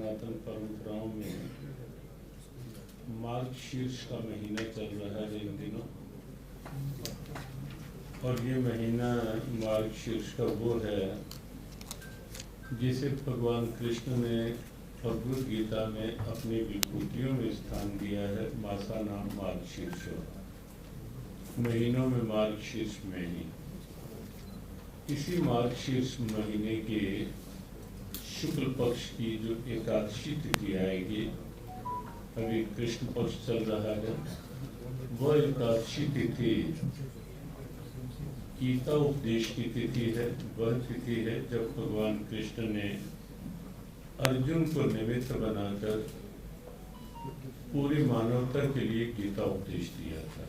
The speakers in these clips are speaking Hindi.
सनातन परंपराओं में मार्गशीर्ष का महीना चल रहा है इन दिनों, और ये महीना मार्गशीर्ष का वो है जिसे भगवान कृष्ण ने भगवद गीता में अपनी विभूतियों में स्थान दिया है। मासा नाम मार्गशीर्ष, महीनों में मार्गशीर्ष महीने। इसी मार्गशीर्ष महीने के शुक्ल पक्ष की जो एकादशी तिथि आएगी, अभी कृष्ण पक्ष चल रहा है, वह एकादशी तिथि गीता उपदेश की तिथि है। वह तिथि है जब भगवान कृष्ण ने अर्जुन को निमित्त बनाकर पूरी मानवता के लिए गीता उपदेश दिया था।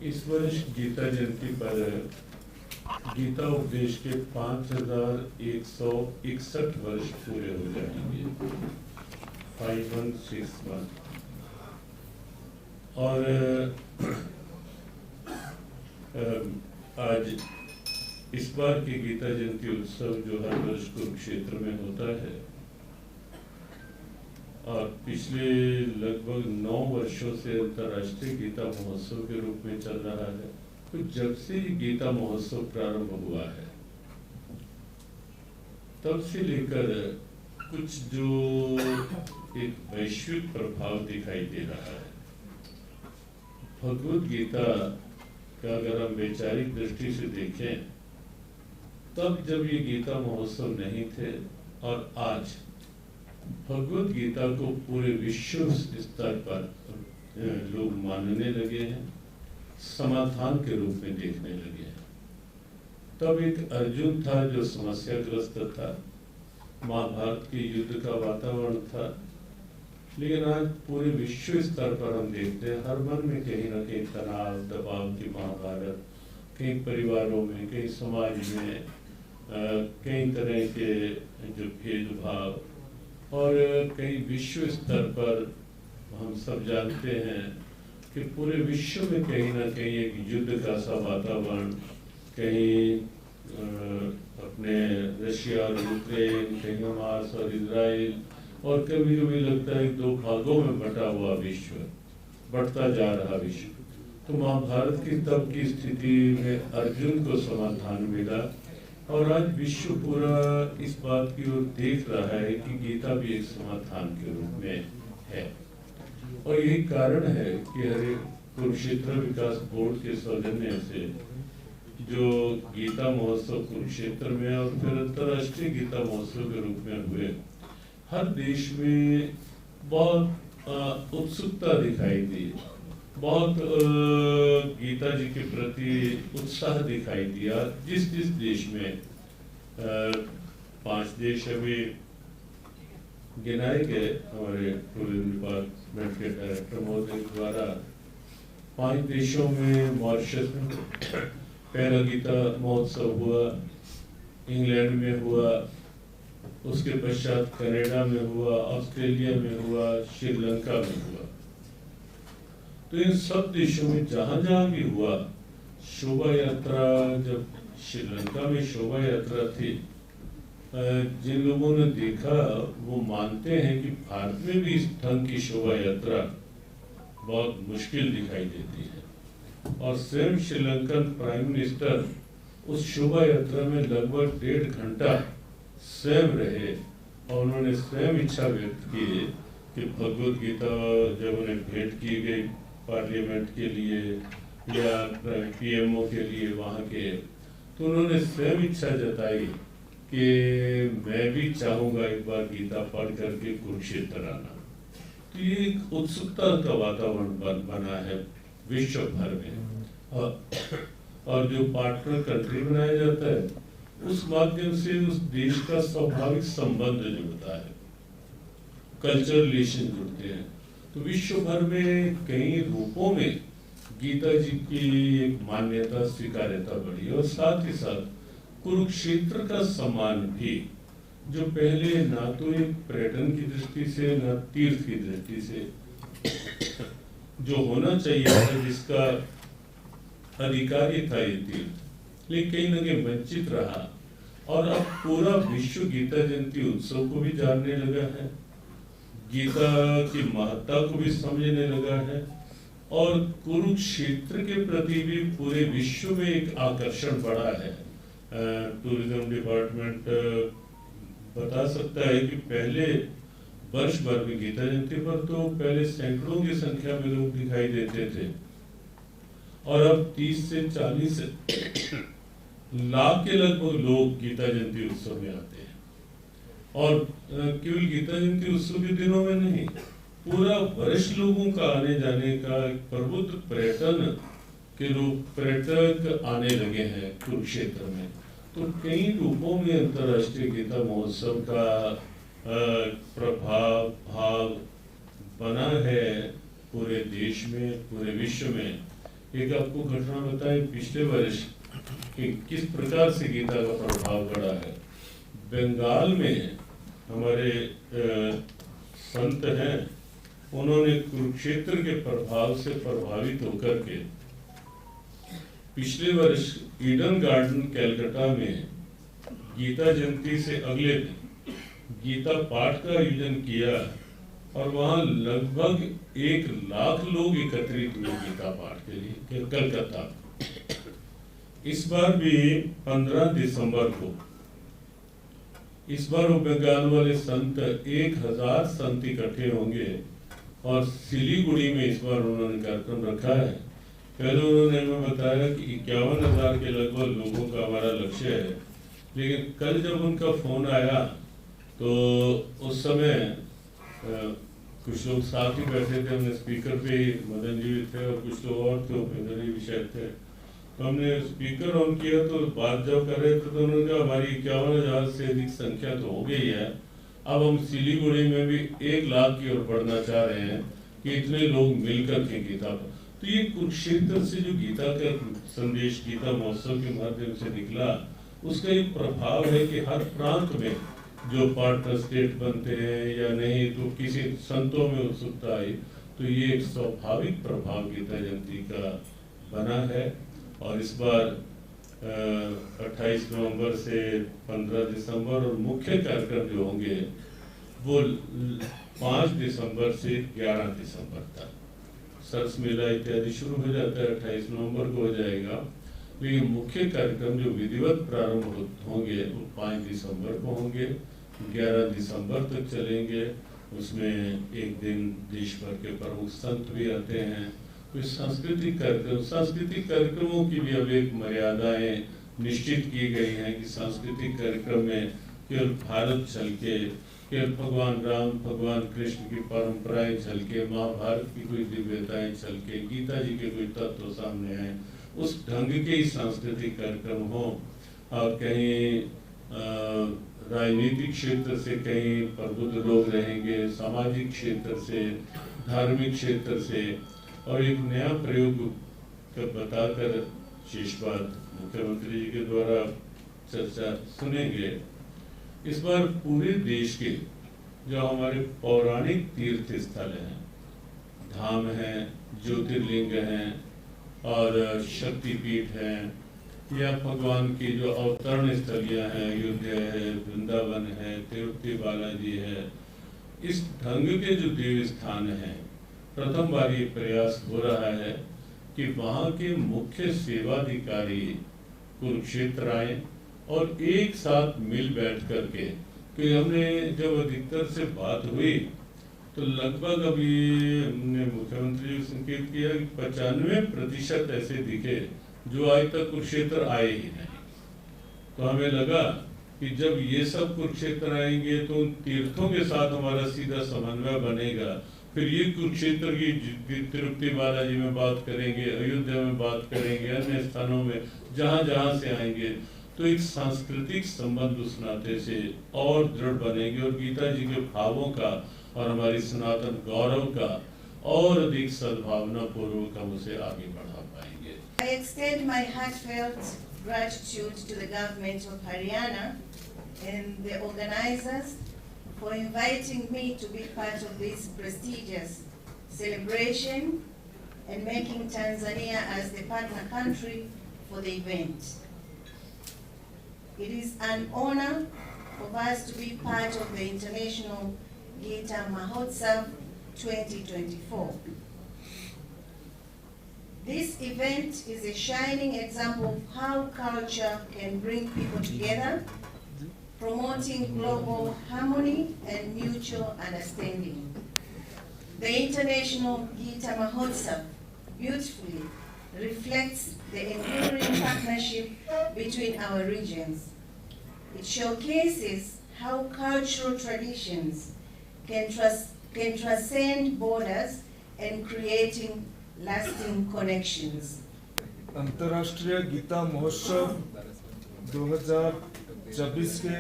इस वर्ष गीता जयंती पर गीता उपदेश के 5161 वर्ष पूरे हो जाएंगे, 5161। और आज इस बार की गीता जयंती उत्सव जो हर वर्ष कुरुक्षेत्र में होता है, और पिछले लगभग 9 वर्षों से अंतर्राष्ट्रीय गीता महोत्सव के रूप में चल रहा है। तो जब से गीता महोत्सव प्रारंभ हुआ है, तब से लेकर कुछ जो एक वैश्विक प्रभाव दिखाई दे रहा है। भगवद गीता का अगर हम वैचारिक दृष्टि से देखें, तब जब ये गीता महोत्सव नहीं थे, और आज भगवद गीता को पूरे विश्व स्तर पर लोग मानने लगे हैं, समाधान के रूप में देखने लगे हैं। तब एक अर्जुन था जो समस्याग्रस्त था, महाभारत के युद्ध का वातावरण था, लेकिन आज पूरे विश्व स्तर पर हम देखते हैं हर मन में कहीं ना कहीं तनाव दबाव की महाभारत, कई परिवारों में, कई समाज में कई तरह के जो भेदभाव, और कई विश्व स्तर पर हम सब जानते हैं कि पूरे विश्व में कहीं ना कहीं एक युद्ध का सा वातावरण, कहीं अपने रशिया और यूक्रेन, कहीं हमास और इजराइल, और कभी कभी लगता है 2 भागों में बटा हुआ विश्व, बढ़ता जा रहा विश्व। तो महाभारत की तब की स्थिति में अर्जुन को समाधान मिला, और आज विश्व पूरा इस बात की ओर देख रहा है कि गीता भी एक समाधान के रूप में है। और यही कारण है कि हरे कुरुक्षेत्र विकास बोर्ड के सौजन्य से जो गीता महोत्सव कुरुक्षेत्र में और फिर अंतर्राष्ट्रीय गीता महोत्सव के रूप में हुए, हर देश में बहुत उत्सुकता दिखाई दी, बहुत गीता जी के प्रति उत्साह दिखाई दिया। जिस देश में 5 देश अभी गिनाए गए हमारे टूरिज्म डिपार्टमेंट के डायरेक्टर महोदय द्वारा, 5 देशों में मॉरिशस में पैरा गीता महोत्सव हुआ, इंग्लैंड में हुआ, उसके पश्चात कनाडा में हुआ, ऑस्ट्रेलिया में हुआ, श्रीलंका में हुआ। तो इन सब देशों में जहां जहां भी हुआ, शोभा यात्रा, जब श्रीलंका में शोभा यात्रा थी, जिन लोगों ने देखा वो मानते हैं कि भारत में भी इस ढंग की शोभा यात्रा बहुत मुश्किल दिखाई देती है। और स्वयं श्रीलंकन प्राइम मिनिस्टर उस शोभा यात्रा में लगभग 1.5 घंटा स्वयं रहे, और उन्होंने स्वयं इच्छा व्यक्त की कि भगवद गीता जब उन्हें भेंट की गई पार्लियामेंट के लिए या पीएमओ के लिए वहाँ के, तो उन्होंने स्वयं इच्छा जताई कि मैं भी चाहूँगा एक बार गीता पढ़ करके कुरुक्षेत्र आना। तो ये एक उत्सुकता का वातावरण बना है विश्व भर में, और जो पार्टनर कंट्री बनाया जाता है, उस माध्यम से उस देश का स्वाभाविक संबंध जुड़ता है, कल्चरल रिलेशन जुड़ते हैं। तो विश्व भर में कई रूपों में गीता जी की एक मान्यता, स्वीकार्यता बढ़ी, और साथ ही साथ कुरुक्षेत्र का सम्मान भी, जो पहले ना तो एक पर्यटन की दृष्टि से न तीर्थ की दृष्टि से जो होना चाहिए था, जिसका अधिकारी था ये तीर्थ, लेकिन कहीं न कहीं वंचित रहा। और अब पूरा विश्व गीता जयंती उत्सव को भी जानने लगा है, गीता की महत्ता को भी समझने लगा है, और कुरुक्षेत्र के प्रति भी पूरे विश्व में एक आकर्षण बढ़ा है। टूरिज्म डिपार्टमेंट बता सकता है कि पहले वर्ष भर में गीता जयंती पर तो पहले सैकड़ों की संख्या में लोग दिखाई देते थे, और अब 30 से 40 लाख के लगभग लोग गीता जयंती उत्सव में आते हैं। और केवल गीता जयंती उत्सव के दिनों में नहीं, पूरा वर्ष लोगों का आने जाने का एक प्रबुद्ध पर्यटन के रूप पर्यटक आने लगे हैं कुरुक्षेत्र में। तो कई रूपों में अंतर्राष्ट्रीय गीता महोत्सव का प्रभाव भाव बना है पूरे देश में, पूरे विश्व में। एक आपको घटना बताएं, पिछले वर्ष कि किस प्रकार से गीता का प्रभाव बढ़ा है। बंगाल में हमारे संत हैं, उन्होंने कुरुक्षेत्र के प्रभाव से प्रभावित होकर के पिछले वर्ष ईडन गार्डन कैलकाटा में गीता जयंती से अगले दिन गीता पाठ का आयोजन किया, और वहां लगभग 1 लाख लोग एकत्रित हुए गीता पाठ के लिए कलकत्ता। इस बार भी 15 दिसंबर को, इस बार वो बंगाल वाले संत 1000 संत इकट्ठे होंगे, और सिलीगुड़ी में इस बार उन्होंने कार्यक्रम रखा है। पहले उन्होंने हमें बताया कि 51,000 के लगभग लोगों का हमारा लक्ष्य है, लेकिन कल जब उनका फोन आया तो उस समय कुछ लोग साथ ही बैठे थे, हमने स्पीकर पे मदन जी थे और कुछ लोग और थे, उपेंद्र जी विषय थे। तो हमने स्पीकर ऑन किया तो बात जब कर रहे थे तो उन्होंने कहा हमारी 51,000 से अधिक संख्या तो हो गई है, अब हम सिलीगुड़ी में भी 1 लाख की ओर बढ़ना चाह रहे हैं कि इतने लोग मिलकर के गीता पर। तो ये कुरुक्षेत्र से जो गीता का संदेश गीता महोत्सव के माध्यम से निकला, उसका एक प्रभाव है कि हर प्रांत में जो पार्टनर स्टेट बनते हैं या नहीं, तो किसी संतों में उत्सुकता आई, तो ये एक स्वाभाविक प्रभाव गीता जयंती का बना है। और इस बार 28 नवंबर से 15 दिसंबर और मुख्य कार्यक्रम जो होंगे वो 5 दिसंबर से 11 दिसंबर तक, सरस मेला इत्यादि शुरू हो जाता है, 28 नवंबर को हो जाएगा, लेकिन मुख्य कार्यक्रम जो विधिवत प्रारंभ होंगे वो 5 दिसंबर को होंगे, 11 दिसंबर तक चलेंगे। उसमें एक दिन देश भर के प्रमुख संत भी आते हैं। कुछ सांस्कृतिक कार्यक्रमों की भी अब एक मर्यादाएं निश्चित की गई हैं कि सांस्कृतिक कार्यक्रम में केवल भारत झलके, केवल भगवान राम भगवान कृष्ण की परंपराएं झलके, महाभारत की कोई दिव्यताएं झलके, गीता जी के कोई तत्व सामने आए, उस ढंग के ही सांस्कृतिक कार्यक्रम हो। और कहीं राजनीतिक क्षेत्र से कहीं प्रबुद्ध लोग रहेंगे, सामाजिक क्षेत्र से, धार्मिक क्षेत्र से, और एक नया प्रयोग का बताकर शेष बात मुख्यमंत्री जी के द्वारा चर्चा सुनेंगे। इस बार पूरे देश के जो हमारे पौराणिक तीर्थ स्थल हैं, धाम हैं, ज्योतिर्लिंग हैं और शक्तिपीठ हैं, या भगवान की जो अवतरण स्थलियाँ हैं, अयोध्या है, वृंदावन है, तिरुपति बालाजी है, इस ढंग के जो देव स्थान हैं, प्रथम बार ये प्रयास हो रहा है कि वहाँ के मुख्य सेवाधिकारी कुरुक्षेत्र आए और एक साथ मिल बैठ करके, कि हमने जब अधिकतर से बात हुई तो लगभग अभी हमने मुख्यमंत्री संकेत किया कि 95% ऐसे दिखे जो आज तक कुरुक्षेत्र आए ही नहीं। तो हमें लगा कि जब ये सब कुरुक्षेत्र आएंगे तो उन तीर्थों के साथ हमारा सीधा समन्वय बनेगा। फिर ये कुरुक्षेत्र की तिरुपति बालाजी में बात करेंगे, अयोध्या में बात करेंगे, अन्य स्थानों में जहाँ जहाँ से आएंगे, तो एक सांस्कृतिक संबंध उस नाते से और दृढ़ बनेंगे और गीता जी के भावों का और हमारी सनातन गौरव का और अधिक सद्भावना पूर्वक हम उसे आगे बढ़ा पाएंगे। I extend my heartfelt gratitude to the government of Haryana and the organizers for inviting me to be part of this prestigious celebration and making Tanzania as the partner country for the event. It is an honor of us to be part of the International Gita Mahotsav 2024. This event is a shining example of how culture can bring people together, promoting global harmony and mutual understanding. The International Gita Mahotsav beautifully reflects the enduring partnership between our regions. It showcases how cultural traditions can transcend borders and creating lasting connections. अंतर्राष्ट्रीय गीता महोत्सव 2024 के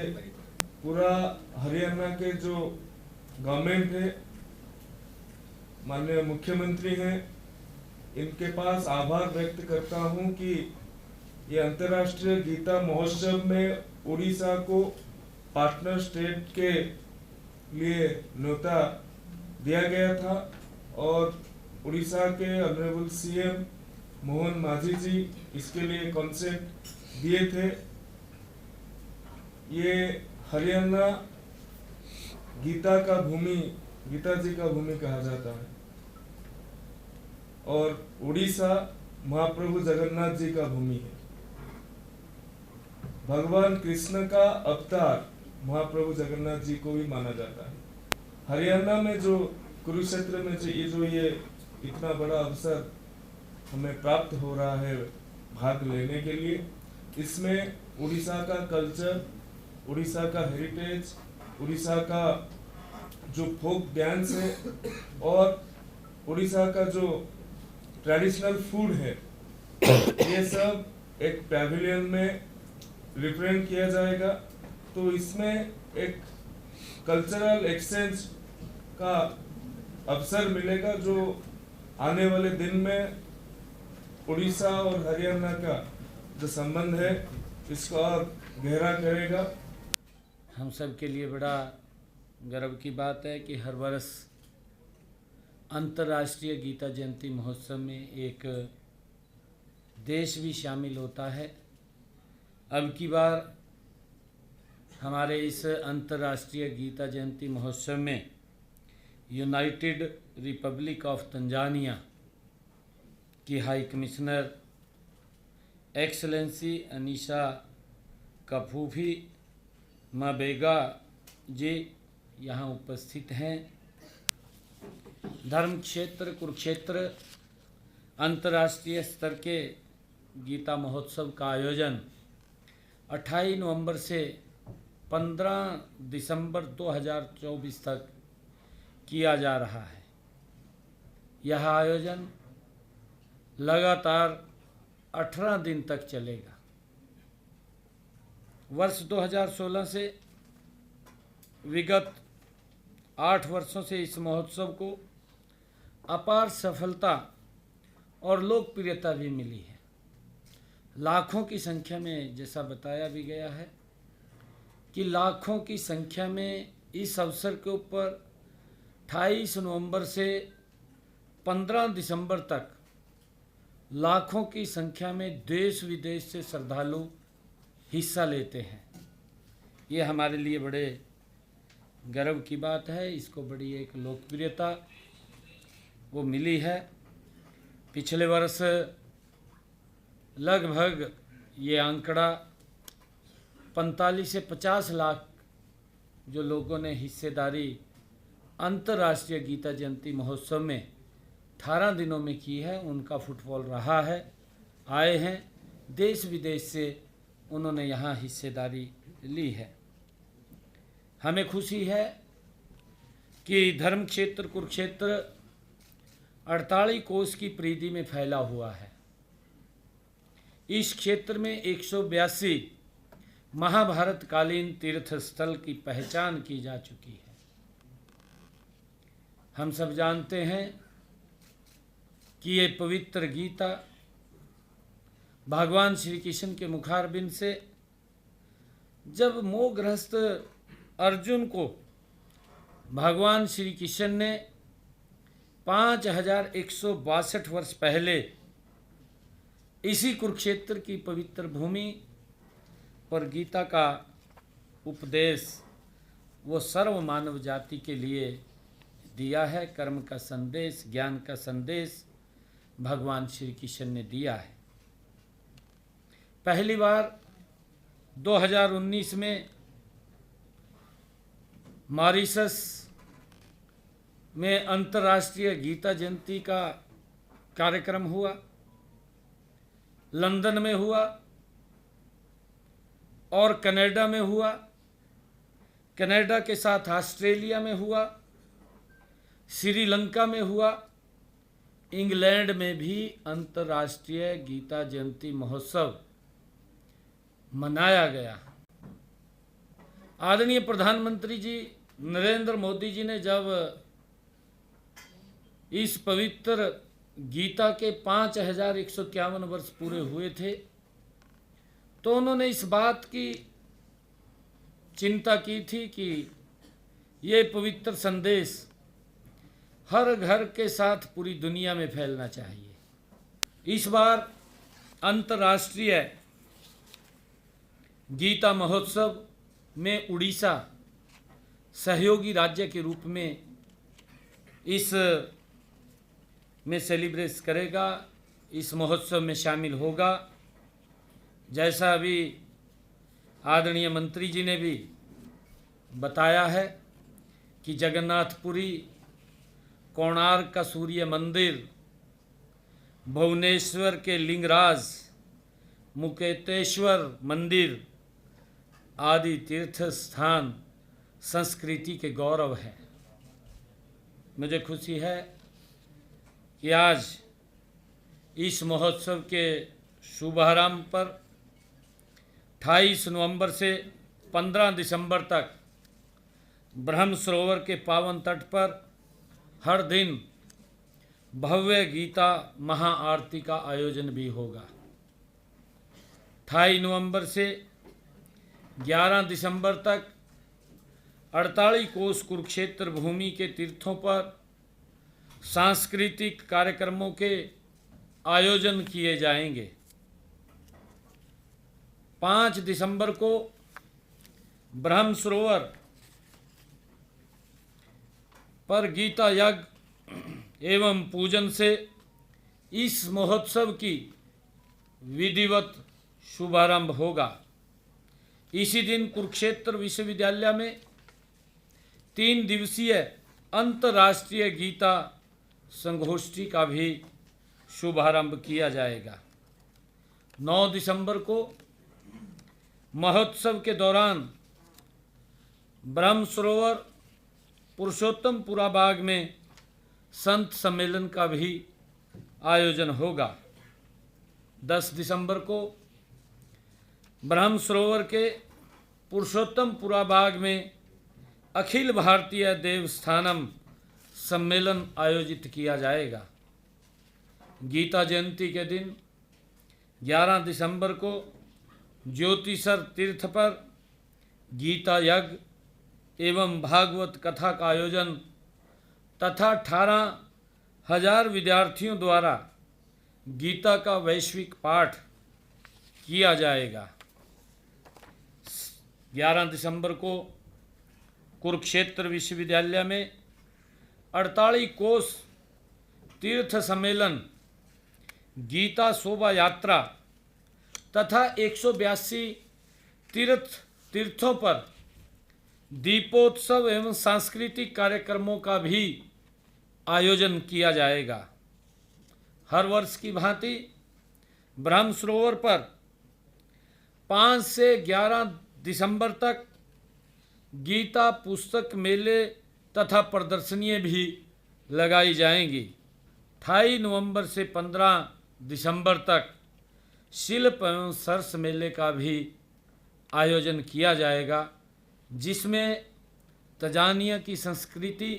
पूरा हरियाणा के जो गवर्नमेंट है, माननीय मुख्यमंत्री हैं, इनके पास आभार व्यक्त करता हूं कि ये अंतर्राष्ट्रीय गीता महोत्सव में उड़ीसा को पार्टनर स्टेट के लिए न्योता दिया गया था और उड़ीसा के ऑनरेबल सीएम मोहन माझी जी इसके लिए कॉन्सेप्ट दिए थे। ये हरियाणा गीता का भूमि, गीता जी का भूमि कहा जाता है और उड़ीसा महाप्रभु जगन्नाथ जी का भूमि है। भगवान कृष्ण का अवतार महाप्रभु जगन्नाथ जी को भी माना जाता है। हरियाणा में जो कुरुक्षेत्र में ये इतना बड़ा अवसर हमें प्राप्त हो रहा है भाग लेने के लिए, इसमें उड़ीसा का कल्चर, उड़ीसा का हेरिटेज, उड़ीसा का जो फोक डांस है और उड़ीसा का जो ट्रेडिशनल फूड है, ये सब एक पैविलियन में रिप्रेजेंट किया जाएगा। तो इसमें एक कल्चरल एक्सचेंज का अवसर मिलेगा जो आने वाले दिन में उड़ीसा और हरियाणा का जो संबंध है इसको और गहरा करेगा। हम सब के लिए बड़ा गर्व की बात है कि हर वर्ष अंतर्राष्ट्रीय गीता जयंती महोत्सव में एक देश भी शामिल होता है। अब की बार हमारे इस अंतर्राष्ट्रीय गीता जयंती महोत्सव में यूनाइटेड रिपब्लिक ऑफ तंजानिया की हाई कमिश्नर एक्सलेंसी अनीशा कफूफी मबेगा जी यहाँ उपस्थित हैं। धर्म क्षेत्र कुरुक्षेत्र अंतर्राष्ट्रीय स्तर के गीता महोत्सव का आयोजन 28 नवंबर से 15 दिसंबर 2024 तक किया जा रहा है। यह आयोजन लगातार 18 दिन तक चलेगा। वर्ष 2016 से विगत 8 वर्षों से इस महोत्सव को अपार सफलता और लोकप्रियता भी मिली है। लाखों की संख्या में, जैसा बताया भी गया है कि लाखों की संख्या में इस अवसर के ऊपर 28 नवंबर से 15 दिसंबर तक लाखों की संख्या में देश विदेश से श्रद्धालु हिस्सा लेते हैं। ये हमारे लिए बड़े गर्व की बात है। इसको बड़ी एक लोकप्रियता वो मिली है। पिछले वर्ष लगभग ये आंकड़ा 45 से 50 लाख जो लोगों ने हिस्सेदारी अंतर्राष्ट्रीय गीता जयंती महोत्सव में 18 दिनों में की है, उनका फुटफॉल रहा है। आए हैं देश विदेश से, उन्होंने यहाँ हिस्सेदारी ली है। हमें खुशी है कि धर्म क्षेत्र कुरुक्षेत्र 48 कोस की परिधि में फैला हुआ है। इस क्षेत्र में 182 महाभारत कालीन तीर्थ स्थल की पहचान की जा चुकी है। हम सब जानते हैं कि ये पवित्र गीता भगवान श्री कृष्ण के मुखारबिंद से जब मोहग्रस्त अर्जुन को भगवान श्री कृष्ण ने 5162 वर्ष पहले इसी कुरुक्षेत्र की पवित्र भूमि पर गीता का उपदेश वो सर्व मानव जाति के लिए दिया है। कर्म का संदेश, ज्ञान का संदेश भगवान श्री कृष्ण ने दिया है। पहली बार 2019 में मॉरिशस में अंतर्राष्ट्रीय गीता जयंती का कार्यक्रम हुआ, लंदन में हुआ और कनाडा में हुआ। कनाडा के साथ ऑस्ट्रेलिया में हुआ, श्रीलंका में हुआ, इंग्लैंड में भी अंतर्राष्ट्रीय गीता जयंती महोत्सव मनाया गया। आदरणीय प्रधानमंत्री जी नरेंद्र मोदी जी ने जब इस पवित्र गीता के 5151 वर्ष पूरे हुए थे तो उन्होंने इस बात की चिंता की थी कि ये पवित्र संदेश हर घर के साथ पूरी दुनिया में फैलना चाहिए। इस बार अंतर्राष्ट्रीय गीता महोत्सव में उड़ीसा सहयोगी राज्य के रूप में इस में सेलिब्रेट करेगा, इस महोत्सव में शामिल होगा। जैसा अभी आदरणीय मंत्री जी ने भी बताया है कि जगन्नाथपुरी, कोणार्क का सूर्य मंदिर, भुवनेश्वर के लिंगराज, मुकेतेश्वर मंदिर आदि तीर्थ स्थान संस्कृति के गौरव हैं। मुझे खुशी है कि आज इस महोत्सव के शुभारंभ पर 28 नवंबर से 15 दिसंबर तक ब्रह्म सरोवर के पावन तट पर हर दिन भव्य गीता महाआरती का आयोजन भी होगा। 28 नवंबर से 11 दिसंबर तक 48 कोस कुरुक्षेत्र भूमि के तीर्थों पर सांस्कृतिक कार्यक्रमों के आयोजन किए जाएंगे। 5 दिसंबर को ब्रह्म सरोवर पर गीता यज्ञ एवं पूजन से इस महोत्सव की विधिवत शुभारंभ होगा। इसी दिन कुरुक्षेत्र विश्वविद्यालय में 3 दिवसीय अंतर्राष्ट्रीय गीता संगोष्ठी का भी शुभारंभ किया जाएगा। 9 दिसंबर को महोत्सव के दौरान ब्रह्म सरोवर पुरुषोत्तमपुरा बाग में संत सम्मेलन का भी आयोजन होगा। 10 दिसंबर को ब्रह्म सरोवर के पुरुषोत्तमपुरा बाग में अखिल भारतीय देवस्थानम सम्मेलन आयोजित किया जाएगा। गीता जयंती के दिन 11 दिसंबर को ज्योतिसर तीर्थ पर गीता यज्ञ एवं भागवत कथा का आयोजन तथा 18,000 विद्यार्थियों द्वारा गीता का वैश्विक पाठ किया जाएगा। 11 दिसंबर को कुरुक्षेत्र विश्वविद्यालय में 48 कोस तीर्थ सम्मेलन, गीता शोभा यात्रा तथा 182 तीर्थों पर दीपोत्सव एवं सांस्कृतिक कार्यक्रमों का भी आयोजन किया जाएगा। हर वर्ष की भांति ब्रह्म सरोवर पर 5 से 11 दिसंबर तक गीता पुस्तक मेले तथा प्रदर्शनियाँ भी लगाई जाएंगी। 28 नवंबर से 15 दिसंबर तक शिल्प एवं सरस मेले का भी आयोजन किया जाएगा, जिसमें तंजानिया की संस्कृति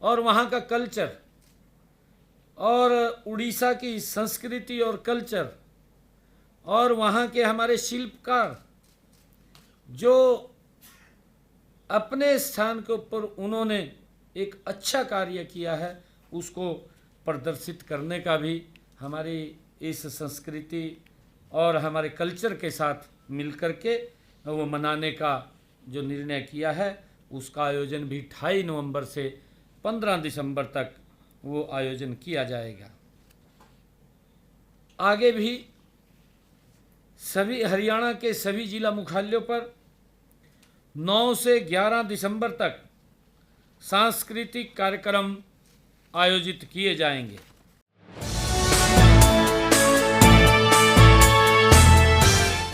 और वहाँ का कल्चर और उड़ीसा की संस्कृति और कल्चर और वहाँ के हमारे शिल्पकार जो अपने स्थान के ऊपर उन्होंने एक अच्छा कार्य किया है, उसको प्रदर्शित करने का भी हमारी इस संस्कृति और हमारे कल्चर के साथ मिल कर के वो मनाने का जो निर्णय किया है, उसका आयोजन भी 28 नवंबर से 15 दिसंबर तक वो आयोजन किया जाएगा। आगे भी सभी हरियाणा के सभी जिला मुख्यालयों पर 9 से 11 दिसंबर तक सांस्कृतिक कार्यक्रम आयोजित किए जाएंगे।